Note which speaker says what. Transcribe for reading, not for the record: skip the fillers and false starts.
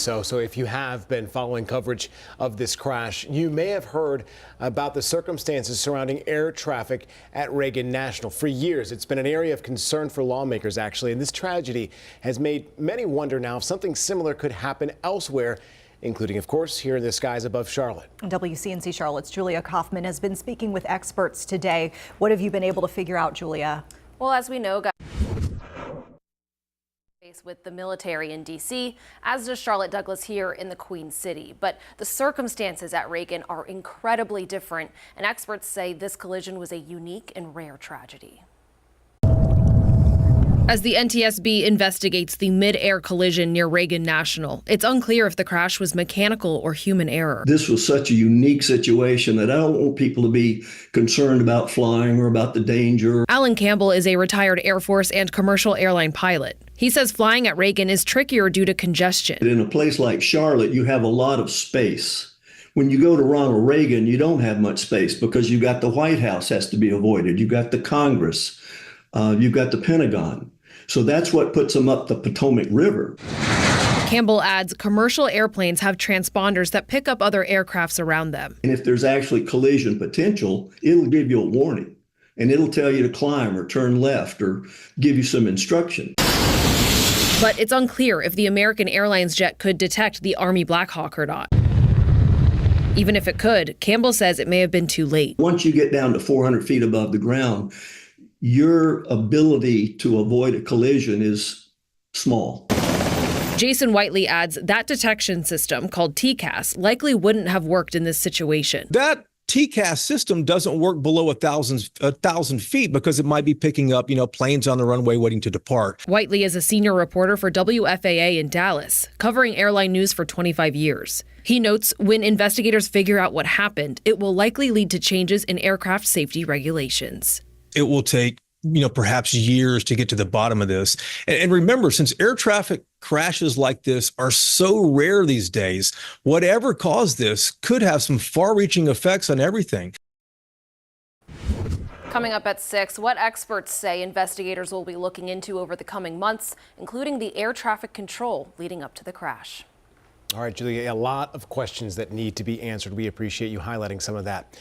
Speaker 1: So if you have been following coverage of this crash, you may have heard about the circumstances surrounding air traffic at Reagan National. For years, it's been an area of concern for lawmakers, actually, and this tragedy has made many wonder now if something similar could happen elsewhere, including, of course, here in the skies above Charlotte.
Speaker 2: WCNC Charlotte's Julia Kaufman has been speaking with experts today. What have you been able to figure out, Julia?
Speaker 3: Well, as we know, with the military in D.C., as does Charlotte Douglas here in the Queen City. But the circumstances at Reagan are incredibly different, and experts say this collision was a unique and rare tragedy. As the NTSB investigates the mid-air collision near Reagan National, it's unclear if the crash was mechanical or human error.
Speaker 4: This was such a unique situation that I don't want people to be concerned about flying or about the danger.
Speaker 3: Alan Campbell is a retired Air Force and commercial airline pilot. He says flying at Reagan is trickier due to congestion.
Speaker 4: In a place like Charlotte, you have a lot of space. When you go to Ronald Reagan, you don't have much space because you got the White House has to be avoided. You got the Congress, you've got the Pentagon. So that's what puts them up the Potomac River.
Speaker 3: Campbell adds commercial airplanes have transponders that pick up other aircrafts around them.
Speaker 4: And if there's actually collision potential, it'll give you a warning and it'll tell you to climb or turn left or give you some instruction.
Speaker 3: But it's unclear if the American Airlines jet could detect the Army Black Hawk or not. Even if it could, Campbell says it may have been too late.
Speaker 4: Once you get down to 400 feet above the ground, your ability to avoid a collision is small.
Speaker 3: Jason Whiteley adds that detection system, called TCAS, likely wouldn't have worked in this situation.
Speaker 5: That TCAS system doesn't work below 1,000 feet because it might be picking up, planes on the runway waiting to depart.
Speaker 3: Whiteley is a senior reporter for WFAA in Dallas, covering airline news for 25 years. He notes when investigators figure out what happened, it will likely lead to changes in aircraft safety regulations.
Speaker 5: It will take, perhaps years to get to the bottom of this. And remember, since air traffic crashes like this are so rare these days, whatever caused this could have some far-reaching effects on everything.
Speaker 3: Coming up at 6, what experts say investigators will be looking into over the coming months, including the air traffic control leading up to the crash.
Speaker 1: All right, Julia, a lot of questions that need to be answered. We appreciate you highlighting some of that.